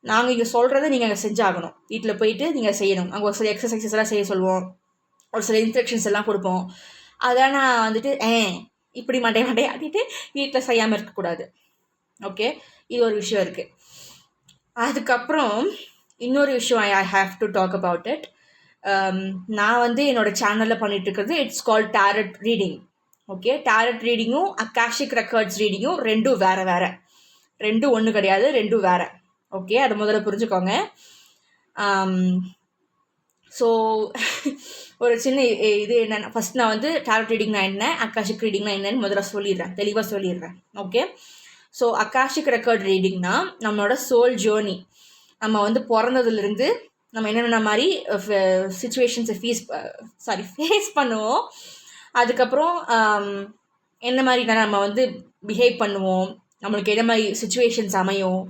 நாங்கள் இங்கே சொல்கிறத நீங்கள் அங்கே செஞ்சாகணும். வீட்டில் போயிட்டு நீங்கள் செய்யணும். அங்கே ஒரு சில எக்ஸசைசஸ் எல்லாம் செய்ய சொல்லுவோம், ஒரு சில இன்ஸ்ட்ரக்ஷன்ஸ் எல்லாம் கொடுப்போம். அதெல்லாம் நான் வந்துட்டு இப்படி மண்டே ஆட்டிட்டு வீட்டில் செய்யாமல் இருக்கக்கூடாது. ஓகே, இது ஒரு விஷயம் இருக்குது. அதுக்கப்புறம் இன்னொரு விஷயம் I have to talk about it. நான் வந்து என்னோடய சேனலில் பண்ணிகிட்ருக்கிறது it's called tarot reading. Okay, tarot ரீடிங்கும் அக்காஷிக் ரெக்கார்ட்ஸ் ரீடிங்கும் ரெண்டும் வேறு, ரெண்டும் ஒன்று கிடையாது, ரெண்டும் வேறு. ஓகே, அதை முதல்ல புரிஞ்சுக்கோங்க. ஸோ ஒரு சின்ன இது என்னென்னா, ஃபஸ்ட் நான் வந்து டேரட் ரீடிங்னா என்ன, அக்காஷிக் ரீடிங்னா என்னன்னு முதல்ல தெளிவாக சொல்லிடுறேன். ஓகே, ஸோ அக்காஷிக் ரெக்கார்ட் ரீடிங்னா நம்மளோட சோல் ஜேர்னி, நம்ம வந்து பிறந்ததுலேருந்து நம்ம என்னென்ன மாதிரி சுச்சுவேஷன்ஸை ஃபேஸ் பண்ணுவோம். அதுக்கப்புறம் என்ன மாதிரி நம்ம வந்து பிஹேவ் பண்ணுவோம், நம்மளுக்கு என்ன மாதிரி சுச்சுவேஷன்ஸ் அமையும்,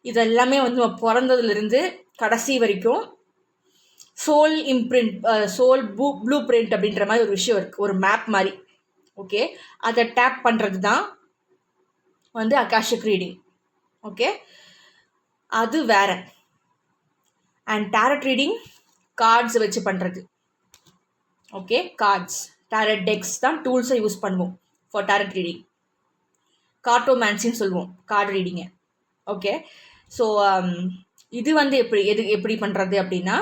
இதெல்லாமே வந்து நம்ம பிறந்ததுலேருந்து கடைசி வரைக்கும் soul imprint, soul blueprint அப்படின்ற மாதிரி ஒரு விஷயம் இருக்குது, ஒரு மேப் மாதிரி. ஓகே, அதை டேப் பண்ணுறது தான் வந்து அகாஷிக் ரீடிங். ஓகே, அது வேற. அண்ட் டேரட் ரீடிங் கார்ட்ஸ் வச்சு பண்ணுறது. ஓகே, கார்ட்ஸ், டேரட் டெக்ஸ் தான் டூல்ஸை யூஸ் பண்ணுவோம் ஃபார் டேரட் ரீடிங். கார்ட்டோமேன்சின்னு சொல்லுவோம் கார்டு ரீடிங்கை. ஓகே, ஸோ இது வந்து எப்படி பண்ணுறது அப்படின்னா,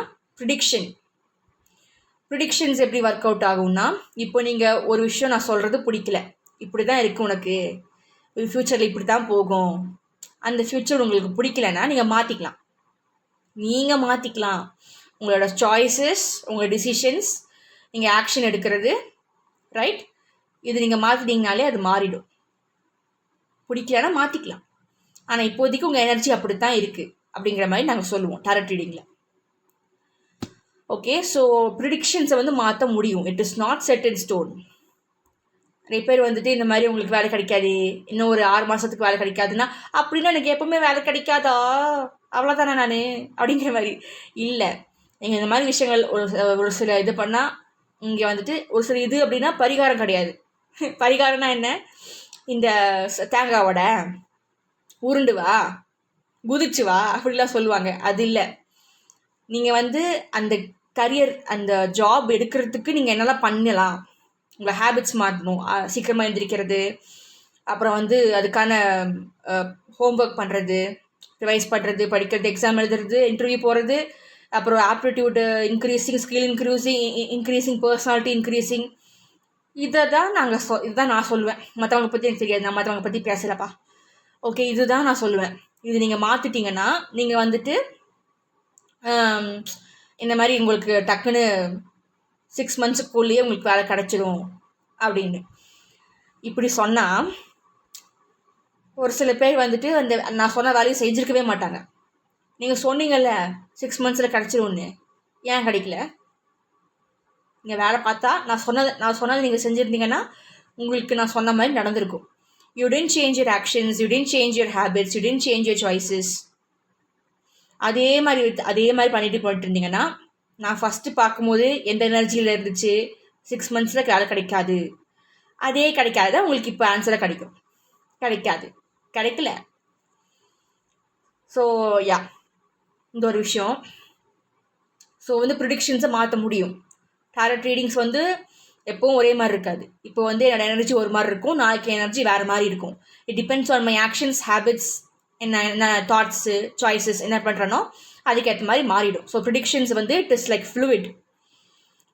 ப்ரிடிக்ஷன்ஸ் எப்படி ஒர்க் அவுட் ஆகும்னா, இப்போ நீங்கள் ஒரு விஷயம் நான் சொல்கிறது பிடிக்கல, இப்படி தான் இருக்குது உனக்கு, ஃப்யூச்சரில் இப்படி தான் போகும், அந்த ஃப்யூச்சர் உங்களுக்கு பிடிக்கலன்னா நீங்கள் மாற்றிக்கலாம். உங்களோட சாய்ஸஸ், உங்களோட டிசிஷன்ஸ், நீங்கள் ஆக்ஷன் எடுக்கிறது, ரைட்? இது நீங்கள் மாற்றிட்டீங்கனாலே அது மாறிடும். பிடிக்கலன்னா மாற்றிக்கலாம். ஆனால் இப்போதைக்கு உங்கள் எனர்ஜி அப்படி தான் இருக்குது அப்படிங்கிற மாதிரி நாங்கள் சொல்லுவோம் டாரட் ரீடிங்கில். ஓகே, ஸோ ப்ரிடிக்ஷன்ஸை வந்து மாற்ற முடியும். It is not set in stone. நிறைய பேர் வந்துட்டு இந்த மாதிரி உங்களுக்கு வேலை கிடைக்காது, இன்னும் ஒரு 6 மாதத்துக்கு வேலை கிடைக்காதுன்னா, அப்படின்னா எனக்கு எப்பவுமே வேலை கிடைக்காதா, அவ்வளோதானே நான் அப்படிங்கிற மாதிரி இல்லை. நீங்கள் இந்த மாதிரி விஷயங்கள் ஒரு சில இது பண்ணால், இங்கே வந்துட்டு ஒரு சில இது அப்படின்னா பரிகாரம் கிடையாது. பரிகாரம்னா என்ன? இந்த தேங்காவோட உருண்டு வா, குதிச்சு வா அப்படிலாம் சொல்லுவாங்க. அது இல்லை. நீங்கள் வந்து அந்த கரியர், அந்த ஜாப் எடுக்கிறதுக்கு நீங்கள் என்னெல்லாம் பண்ணலாம், உங்களை ஹேபிட்ஸ் மாற்றணும், சீக்கிரமாக எழுந்திரிக்கிறது, அப்புறம் வந்து அதுக்கான ஹோம்ஒர்க் பண்ணுறது, ரிவைஸ் பண்ணுறது, படிக்கிறது, எக்ஸாம் எழுதுறது, இன்டர்வியூ போகிறது, அப்புறம் aptitude increasing, skill increasing, personality increasing. இதுதான் நான் சொல்லுவேன். மற்றவங்க பற்றி எனக்கு தெரியாது, நான் மற்றவங்க பற்றி பேசலப்பா. ஓகே, இதுதான் நான் சொல்லுவேன். இது நீங்கள் மாற்றிட்டீங்கன்னா நீங்கள் வந்துட்டு இந்த மாதிரி உங்களுக்கு டக்குன்னு 6 மந்த்ஸுக்குள்ளேயே உங்களுக்கு வேலை கிடச்சிடும் அப்படின்னு இப்படி சொன்னால், ஒரு சில பேர் வந்துட்டு அந்த நான் சொன்ன வேலையை செஞ்சுருக்கவே மாட்டாங்க. நீங்கள் சொன்னீங்கல்ல 6 மந்த்ஸில் கிடச்சிரும்னு, ஏன் கிடைக்கல? நீங்கள் வேலை பார்த்தா நான் சொன்னதை நீங்கள் செஞ்சுருந்தீங்கன்னா உங்களுக்கு நான் சொன்ன மாதிரி நடந்திருக்கும். You tent change your actions, you tent change your habits, you tent change your choices. அதே மாதிரி பண்ணிட்டு போயிட்டு இருந்தீங்கன்னா, நான் ஃபஸ்ட்டு பார்க்கும்போது எந்த எனர்ஜியில் இருந்துச்சு, 6 மந்த்ஸில் வேலை கிடைக்காது, அதே கிடைக்காது உங்களுக்கு இப்போ ஆன்சராக கிடைக்கல. ஸோ யா, இந்த ஒரு விஷயம். ஸோ வந்து ப்ரிடிக்ஷன்ஸை மாற்ற முடியும். டாரட் ரீடிங்ஸ் வந்து எப்போவும் ஒரே மாதிரி இருக்காது. இப்போ வந்து என்னோடய எனர்ஜி ஒரு மாதிரி இருக்கும், நாளைக்கு எனர்ஜி வேறு மாதிரி இருக்கும். It depends on my actions, habits, என்ன தாட்ஸு, சாய்ஸஸ் என்ன பண்ணுறனோ அதுக்கேற்ற மாதிரி மாறிடும். ஸோ ப்ரிடிக்ஷன்ஸ் வந்து it is like fluid.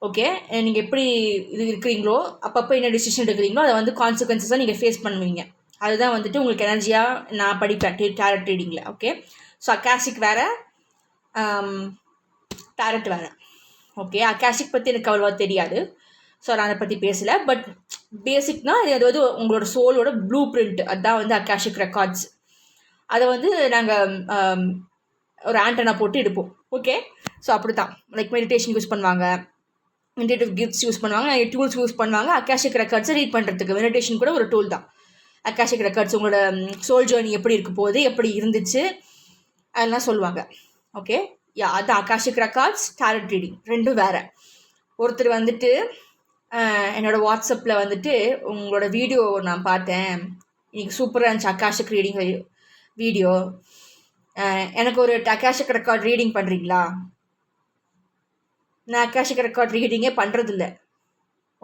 Okay, நீங்கள் எப்படி இது இருக்கிறீங்களோ, அப்பப்போ என்ன டிசிஷன் எடுக்கிறீங்களோ அதை வந்து கான்சிக்வன்சஸாக நீங்கள் ஃபேஸ் பண்ணுவீங்க. அதுதான் வந்துட்டு உங்களுக்கு எனர்ஜியாக நான் படிப்பேன் டாரட் ரீடிங்கில். ஓகே, ஸோ அகாஷிக் வேறு, டாரட் வேறு. ஓகே, அகாஷிக் பற்றி எனக்கு அவ்வளோவா தெரியாது, ஸோ நான் அதை பற்றி பேசலை. பட் பேசிக்னா அது வந்து உங்களோட சோலோட ப்ளூ பிரிண்ட், அதுதான் வந்து அகாஷிக் ரெக்கார்ட்ஸ். அதை வந்து நாங்கள் ஒரு ஆண்டனா போட்டு எடுப்போம். ஓகே, ஸோ அப்படி தான் லைக் மெடிடேஷன் யூஸ் பண்ணுவாங்க, மெடிடேட்டிவ் கிஃப்ட்ஸ் யூஸ் பண்ணுவாங்க, டூல்ஸ் யூஸ் பண்ணுவாங்க. அகாஷிக் ரெக்கார்ட்ஸை ரீட் பண்ணுறதுக்கு மெடிடேஷன் கூட ஒரு டூல் தான். அகாஷிக் ரெக்கார்ட்ஸ் உங்களோட சோல் ஜேர்னி எப்படி இருக்க போகுது, எப்படி இருந்துச்சு, அதெல்லாம் சொல்லுவாங்க. ஓகே, யா, அது அகாஷிக் ரெக்கார்ட்ஸ், டாரட் ரீடிங் ரெண்டும் வேறு. ஒருத்தர் வந்துட்டு என்னோடய வாட்ஸ்அப்பில் வந்துட்டு உங்களோட வீடியோ நான் பார்த்தேன், இன்னைக்கு சூப்பராக இருந்துச்சு அகாஷிக் ரீடிங் வீடியோ, எனக்கு ஒரு அகாஷிக் ரெக்கார்ட் ரீடிங் பண்ணுறீங்களா? நான் அகாஷிக் ரெக்கார்ட் ரீடிங்கே பண்ணுறதில்ல.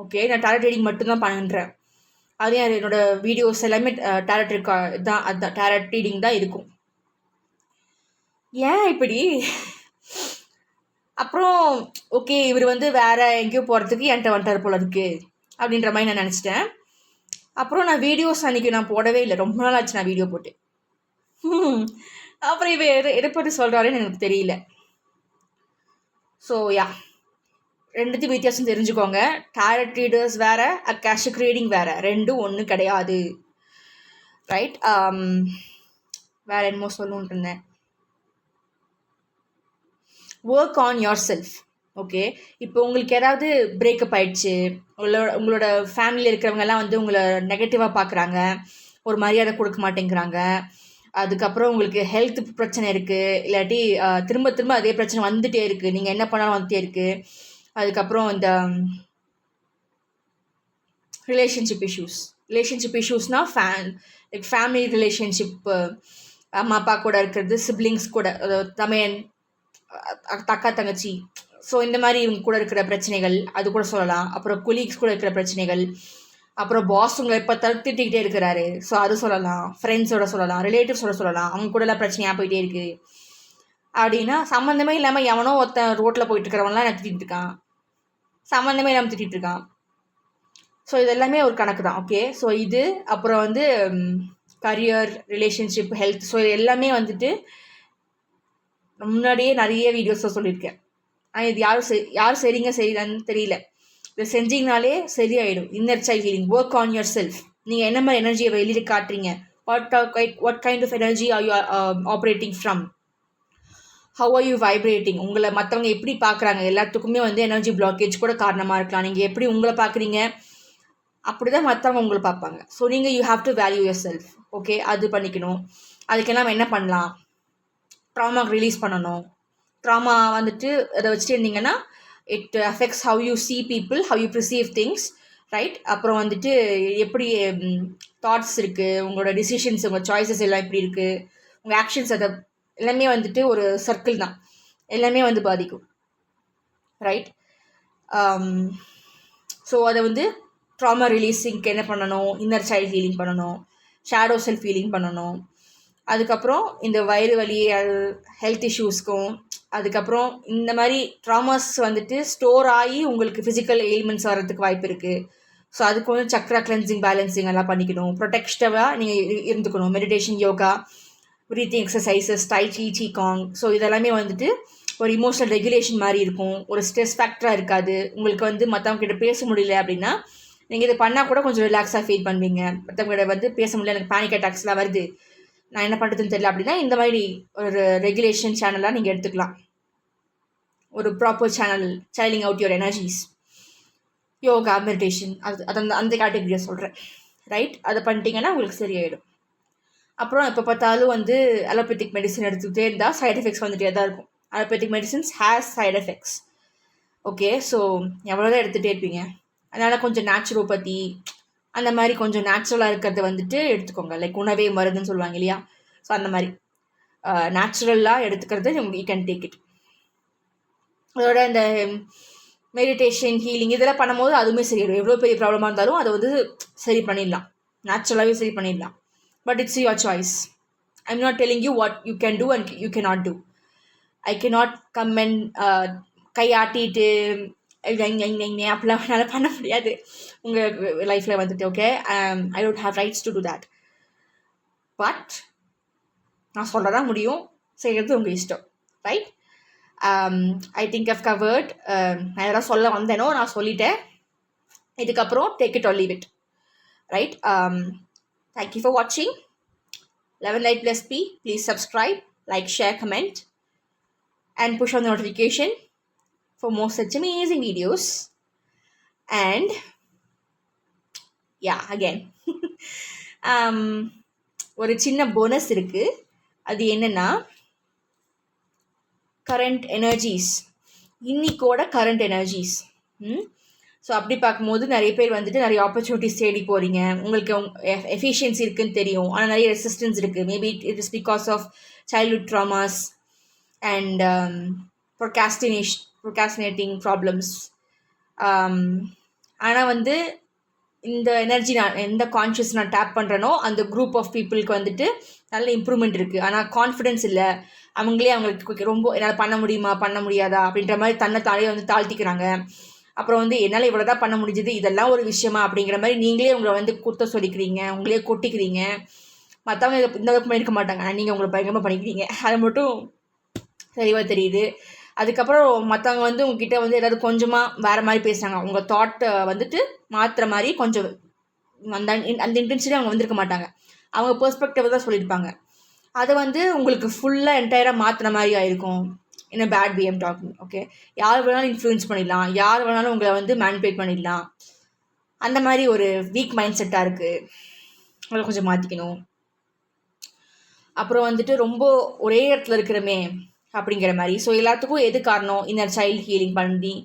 ஓகே, நான் டாரட் ரீடிங் மட்டும்தான் பண்ணுறேன். அதே என்னோடய வீடியோஸ் எல்லாமே டாரட் ரெக்கார்ட் தான், அதுதான் டாரட் ரீடிங் தான் இருக்கும். ஏன் இப்படி? அப்புறம் ஓகே, இவர் வந்து வேறு எங்கேயோ போகிறதுக்கு என்கிட்ட வந்துட்டார் போல இருக்கு அப்படின்ற மாதிரி நான் நினச்சிட்டேன். அப்புறம் நான் வீடியோஸ் அன்றைக்கி நான் போடவே இல்லை, ரொம்ப நாள் ஆச்சு நான் வீடியோ போட்டு. அப்புறம் இவர் எதை பற்றி சொல்கிறாருன்னு எனக்கு தெரியல. ஸோ யா, ரெண்டுத்தையும் வித்தியாசம் தெரிஞ்சுக்கோங்க. டாரட் ரீடர்ஸ் வேறு, அகாஷிக் ரீடிங் வேறு, ரெண்டும் ஒன்று கிடையாது. ரைட்? வேறு என்னமோ சொல்லணுன்ட்டு இருந்தேன். Work on your self. Okay, இப்போ உங்களுக்கு யாராவது பிரேக்கப் ஆயிடுச்சு, உங்களோட ஃபேமிலியில் இருக்கிறவங்கெல்லாம் வந்து உங்களை நெகட்டிவாக பார்க்குறாங்க, ஒரு மரியாதை கொடுக்க மாட்டேங்கிறாங்க, அதுக்கப்புறம் உங்களுக்கு ஹெல்த் பிரச்சனை இருக்குது, இல்லாட்டி திரும்ப திரும்ப அதே பிரச்சனை வந்துகிட்டே இருக்குது, நீங்கள் என்ன பண்ணாலும் வந்துட்டே இருக்குது. அதுக்கப்புறம் இந்த ரிலேஷன்ஷிப் இஷ்யூஸ்னால் லைக் ஃபேமிலி ரிலேஷன்ஷிப், அம்மா அப்பா கூட இருக்கிறது, சிப்ளிங்ஸ் கூட, தமையன் அக்கா தங்கச்சி, ஸோ இந்த மாதிரி இவங்க கூட இருக்கிற பிரச்சனைகள் அது கூட சொல்லலாம். அப்புறம் கொலீக்ஸ் கூட இருக்கிற பிரச்சனைகள், அப்புறம் பாஸ் உங்களை இப்போ திட்டிக்கிட்டே இருக்கிறாரு, ஸோ அது சொல்லலாம். ஃப்ரெண்ட்ஸோட சொல்லலாம், ரிலேட்டிவ்ஸோட சொல்லலாம், அவங்க கூடலாம் பிரச்சனையாக போயிட்டே இருக்குது. அப்படின்னா சம்மந்தமே இல்லாமல் எவனோ ஒருத்தன் ரோட்டில் போயிட்டு இருக்கிறவங்களாம் எனக்கு திட்டிகிட்டு இருக்கான், சம்மந்தமே இல்லாமல் திட்டிகிட்டு இருக்கான். ஸோ இது எல்லாமே ஒரு கணக்கு தான். ஓகே, ஸோ இது அப்புறம் வந்து கரியர், ரிலேஷன்ஷிப், ஹெல்த், ஸோ இது எல்லாமே வந்துட்டு முன்னாடியே நிறைய வீடியோஸில் சொல்லியிருக்கேன். ஆனால் இது யார் சரிதான்னு தெரியல. இதை செஞ்சீங்கனாலே சரியாயிடும். Inner child healing, work on yourself. நீங்கள் என்ன மாதிரி எனர்ஜியை வெளியில் காட்டுறீங்க, what kind of energy are you operating from, how are you vibrating, உங்களை மற்றவங்க எப்படி பார்க்குறாங்க, எல்லாத்துக்குமே வந்து எனர்ஜி பிளாக்கேஜ் கூட காரணமாக இருக்கலாம். நீங்கள் எப்படி உங்களை பார்க்குறீங்க, அப்படி தான் மற்றவங்க உங்களை பார்ப்பாங்க. ஸோ நீங்கள் you have to value your self. Okay, அது பண்ணிக்கணும். அதுக்கெல்லாம் என்ன பண்ணலாம், ட்ராமா ரிலீஸ் பண்ணணும். ட்ராமா வந்துட்டு அதை வச்சுட்டு இருந்தீங்கன்னா it affects how you see people, how you perceive things, right. அப்புறம் வந்துட்டு எப்படி தாட்ஸ் இருக்குது, உங்களோட டிசிஷன்ஸ், உங்கள் சாய்ஸஸ் எல்லாம் எப்படி இருக்குது, உங்கள் ஆக்ஷன்ஸ், அதை எல்லாமே வந்துட்டு ஒரு சர்க்கிள் தான், எல்லாமே வந்து பாதிக்கும், ரைட். ஸோ அதை வந்து ட்ராமா ரிலீஸிங்க்கு என்ன பண்ணணும், இன்னர் சைல்ட் ஹீலிங் பண்ணணும், ஷேடோ செல்ஃப் ஹீலிங் பண்ணணும். அதுக்கப்புறம் இந்த வயிறு வலி, ஹெல்த் இஷ்யூஸ்க்கும், அதுக்கப்புறம் இந்த மாதிரி ட்ராமாஸ் வந்துட்டு ஸ்டோர் ஆகி உங்களுக்கு ஃபிசிக்கல் எயில்மெண்ட்ஸ் வர்றதுக்கு வாய்ப்பு இருக்குது. ஸோ அதுக்கு வந்து சக்ரா கிளென்சிங், பேலன்சிங் எல்லாம் பண்ணிக்கணும். ப்ரொடெக்டிவாக நீங்கள் இருந்துக்கணும். மெடிடேஷன், யோகா, ப்ரீத்திங் எக்ஸசைசஸ், சி காங், ஸோ இதெல்லாமே வந்துட்டு ஒரு இமோஷனல் ரெகுலேஷன் மாதிரி இருக்கும். ஒரு ஸ்ட்ரெஸ் ஃபேக்டராக இருக்காது. உங்களுக்கு வந்து மற்றவங்க கிட்ட பேச முடியல அப்படின்னா நீங்கள் இதை பண்ணால் கூட கொஞ்சம் ரிலாக்ஸாக ஃபீல் பண்ணுவீங்க. மற்றவங்களோட வந்து பேச முடியல, எனக்கு பேனிக் அட்டாக்ஸ்லாம் வருது, நான் என்ன பண்ணுறதுன்னு தெரியல அப்படின்னா இந்த மாதிரி ஒரு ரெகுலேஷன் சேனலாக நீங்கள் எடுத்துக்கலாம். ஒரு proper channel, channelling out your energies, yoga, meditation, அது அந்த கேட்டகரியை சொல்கிறேன், ரைட். அதை பண்ணிட்டீங்கன்னா உங்களுக்கு சரியாயிடும். அப்புறம் எப்போ பார்த்தாலும் வந்து அலோபதிக் மெடிசன் எடுத்துக்கிட்டே இருந்தால் சைட் எஃபெக்ட்ஸ் வந்துகிட்டே தான் இருக்கும். Allopathic medicines has side effects. Okay, so எவ்வளோதான் எடுத்துகிட்டே இருப்பீங்க. அதனால் கொஞ்சம் நேச்சுரோபதி அந்த மாதிரி கொஞ்சம் நேச்சுரலாக இருக்கிறத வந்துட்டு எடுத்துக்கோங்க. லைக் உணவே மருந்துன்னு சொல்லுவாங்க இல்லையா, ஸோ அந்த மாதிரி நேச்சுரலாக எடுத்துக்கிறது யூ கேன் டேக் இட். அதோட இந்த மெடிடேஷன், ஹீலிங் இதெல்லாம் பண்ணும்போது அதுவுமே சரியாயிடும். எவ்வளோ பெரிய ப்ராப்ளமாக இருந்தாலும் அதை வந்து சரி பண்ணிடலாம், நேச்சுரலாகவே சரி பண்ணிடலாம். But it's your choice. I am not telling you what you can do and you can not do. I can not come and கையாட்டிட்டு அப்படிலாம் என்னால் பண்ண முடியாது உங்கள் லைஃப்பில் வந்துட்டு. Okay, I don't have rights to do that. But நான் சொல்ல தான் முடியும், செய்கிறது உங்கள் இஷ்டம், right. I think I've covered. நான் எதாவது சொல்ல வந்தேனோ நான் சொல்லிட்டேன். இதுக்கப்புறம் take it or leave it, right. Thank you for வாட்சிங் Love and Light Plus P. Please subscribe, like, share, comment, and push on the notification for more such amazing videos. And yeah, again ஒரு சின்ன bonus இருக்குது. அது என்னென்னா current energies, இன்னிக்கோட current energies. So அப்படி பார்க்கும்போது நிறைய பேர் வந்துட்டு நிறைய ஆப்பர்ச்சுனிட்டிஸ் தேடி போகிறீங்க. உங்களுக்கு எஃபிஷியன்சி இருக்குதுன்னு தெரியும், ஆனால் நிறைய ரெசிஸ்டன்ஸ் இருக்குது. Maybe it is because of childhood traumas and procrastinating problems. ஆனால் வந்து இந்த எனர்ஜி நான் எந்த கான்ஷியஸ் நான் டேப் பண்ணுறேனோ அந்த குரூப் ஆஃப் பீப்புளுக்கு வந்துட்டு நல்ல இம்ப்ரூவ்மெண்ட் இருக்குது. ஆனால் கான்ஃபிடென்ஸ் இல்லை, அவங்களே அவங்களுக்கு ரொம்ப என்னால் பண்ண முடியுமா பண்ண முடியாதா அப்படின்ற மாதிரி தன்னை தானே வந்து தாழ்த்திக்கிறாங்க. அப்புறம் வந்து என்னால் இவ்வளோ தான் பண்ண முடிஞ்சது, இதெல்லாம் ஒரு விஷயமா அப்படிங்கிற மாதிரி நீங்களே உங்களை வந்து குத்த சொல்லிக்கிறீங்க, உங்களே கொட்டிக்கிறீங்க. மற்றவங்க இந்த அளவுக்கு பண்ணியிருக்க மாட்டாங்க, ஆனால் நீங்கள் உங்களை பயங்கரமாக பண்ணிக்கிறீங்க. அது மட்டும் தெளிவாக தெரியுது. அதுக்கப்புறம் மற்றவங்க வந்து உங்ககிட்ட வந்து ஏதாவது கொஞ்சமாக வேறு மாதிரி பேசுகிறாங்க, உங்கள் தாட்டை வந்துட்டு மாற்றுற மாதிரி கொஞ்சம் அந்த இன்டென்ஷனே அவங்க வந்திருக்க மாட்டாங்க, அவங்க பெர்ஸ்பெக்டிவ் தான் சொல்லியிருப்பாங்க. அதை வந்து உங்களுக்கு ஃபுல்லாக என்டையராக மாற்றுற மாதிரி ஆயிருக்கும். In a bad way I'm talking. Okay, யார் வேணாலும் இன்ஃப்ளூயன்ஸ் பண்ணிடலாம், யார் வேணாலும் உங்களை வந்து மேனிபுலேட் பண்ணிடலாம். அந்த மாதிரி ஒரு வீக் மைண்ட் செட்டாக இருக்குது, அதை கொஞ்சம் மாற்றிக்கணும். அப்புறம் வந்துட்டு ரொம்ப ஒரே இடத்துல இருக்கிறமே அப்படிங்கிற மாதிரி. ஸோ எல்லாத்துக்கும் எது காரணம்? இன்னர் சைல்டு ஹீலிங் பண்ணி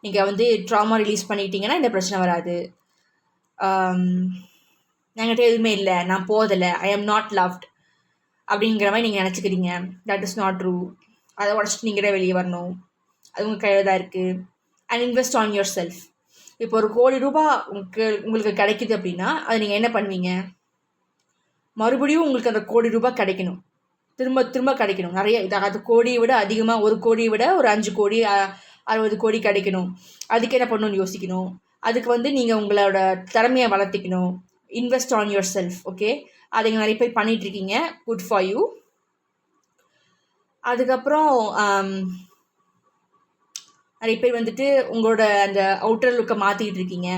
நீங்கள் வந்து ட்ராமா ரிலீஸ் பண்ணிட்டீங்கன்னா இந்த பிரச்சனை வராது. என்கிட்ட எதுவுமே இல்லை, நான் போதலை, ஐ ஆம் நாட் லவ்ட் அப்படிங்கிற மாதிரி நீங்கள் நினச்சிக்கிறீங்க. That is not true. அதை உடச்சிட்டு நீங்களே வெளியே வரணும். அது உங்கள் கையில் தான் இருக்குது. And invest on your self. இப்போ ஒரு ₹1,00,00,000 உங்களுக்கு கிடைக்குது அப்படின்னா அதை நீங்கள் என்ன பண்ணுவீங்க? மறுபடியும் உங்களுக்கு அந்த ₹1,00,00,000 கிடைக்கணும், திரும்ப திரும்ப கிடைக்கணும். நிறைய அது கோடியை விட அதிகமாக, 1,00,00,000 விட ஒரு 5 கோடி 60 கோடி கிடைக்கணும். அதுக்கு என்ன பண்ணணும்னு யோசிக்கணும். அதுக்கு வந்து நீங்கள் உங்களோட திறமையை வளர்த்திக்கணும். Invest on yourself. Okay, அதை நிறைய பேர் பண்ணிகிட்ருக்கீங்க. Good for you. அதுக்கப்புறம் நிறைய பேர் வந்துட்டு உங்களோட அந்த அவுட்டர் லுக்கை மாற்றிக்கிட்டு இருக்கீங்க.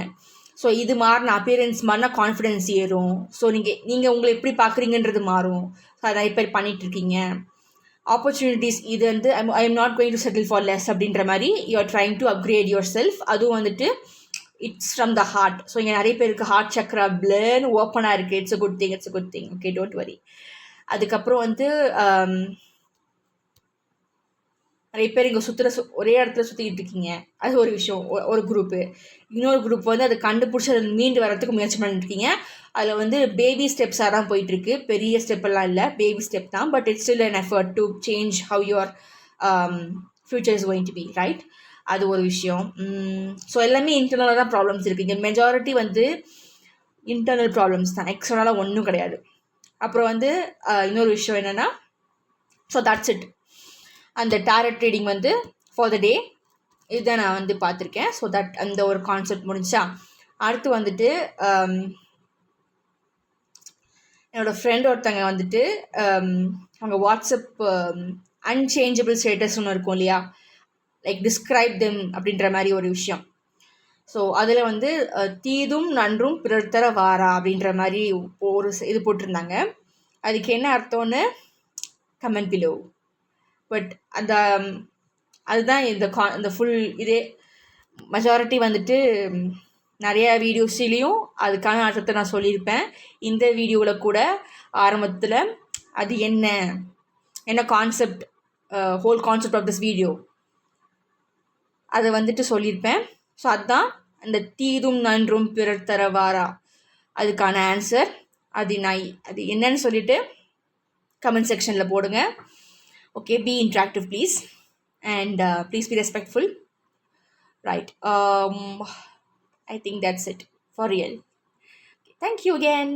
ஸோ இது மாறின அப்பியரன்ஸ் மாறினா கான்ஃபிடென்ஸ் ஏறும். ஸோ நீங்கள் உங்களை எப்படி பார்க்குறீங்கன்றது மாறும். ஸோ அதை நிறைய பேர் பண்ணிகிட்ருக்கீங்க. ஆப்பர்ச்சுனிட்டிஸ் இது வந்து I am not going to settle for less அப்படின்ற மாதிரி you are trying to upgrade yourself. அதுவும் வந்துட்டு it's from the heart. So இங்கே நிறைய பேருக்கு ஹார்ட் சக்ரா பிளேன்னு ஓப்பனாக இருக்குது. It's a good thing, it's a good thing. Okay, don't worry. அதுக்கப்புறம் வந்து நிறைய பேர் இங்கே ஒரே இடத்துல சுற்றிக்கிட்டு இருக்கீங்க. அது ஒரு விஷயம், ஒரு குரூப்பு. இன்னொரு குரூப் வந்து அதை கண்டுபிடிச்சி அதை மீண்டு வரத்துக்கு முயற்சி பண்ணிட்டுருக்கீங்க. அதில் வந்து பேபி ஸ்டெப்ஸாக தான் போயிட்டுருக்கு, பெரிய ஸ்டெப்பெல்லாம் இல்லை, பேபி ஸ்டெப் தான். But it's still an effort to change how your future is going to be, right? அது ஒரு விஷயம். ஸோ எல்லாமே இன்டர்னலாக தான் ப்ராப்ளம்ஸ் இருக்குது. இங்கே மெஜாரிட்டி வந்து இன்டர்னல் ப்ராப்ளம்ஸ் தான், எக்ஸ்டர்னலாக ஒன்றும் கிடையாது. அப்புறம் வந்து இன்னொரு விஷயம் என்னென்னா, ஸோ தட்ஸ் இட். அந்த டேரட் ரீடிங் வந்து ஃபார் த டே இதை நான் வந்து பார்த்துருக்கேன். ஸோ தட் அந்த ஒரு கான்செப்ட் முடிஞ்சா. அடுத்து வந்துட்டு என்னோடய ஃப்ரெண்ட் ஒருத்தங்க வந்துட்டு அவங்க வாட்ஸ்அப் அன்சேஞ்சபிள் ஸ்டேட்டஸ் ஒன்று இருக்கும் இல்லையா, லைக் டிஸ்கிரைப் தெம் அப்படின்ற மாதிரி ஒரு விஷயம். ஸோ அதில் வந்து தீதும் நன்றும் பிறர் தர வாரா அப்படின்ற மாதிரி ஒரு இது போட்டிருந்தாங்க. அதுக்கு என்ன அர்த்தம்னு கமெண்ட் பிலோ. பட் அந்த அதுதான் இந்த ஃபுல் இதே. மெஜாரிட்டி வந்துட்டு நிறைய வீடியோஸ்லேயும் அதுக்கான அர்த்தத்தை நான் சொல்லியிருப்பேன். இந்த வீடியோவில் கூட ஆரம்பத்தில் அது என்ன concept, whole concept of this video அதை வந்துட்டு சொல்லியிருப்பேன். ஸோ அதுதான் அந்த தீதும் நன்றும் பிறர் தரவாரா அதுக்கான ஆன்சர். அது என்னன்னு சொல்லிட்டு கமெண்ட் செக்ஷனில் போடுங்க. Okay, be interactive please, and please be respectful, right? I think that's it for real. Thank you again.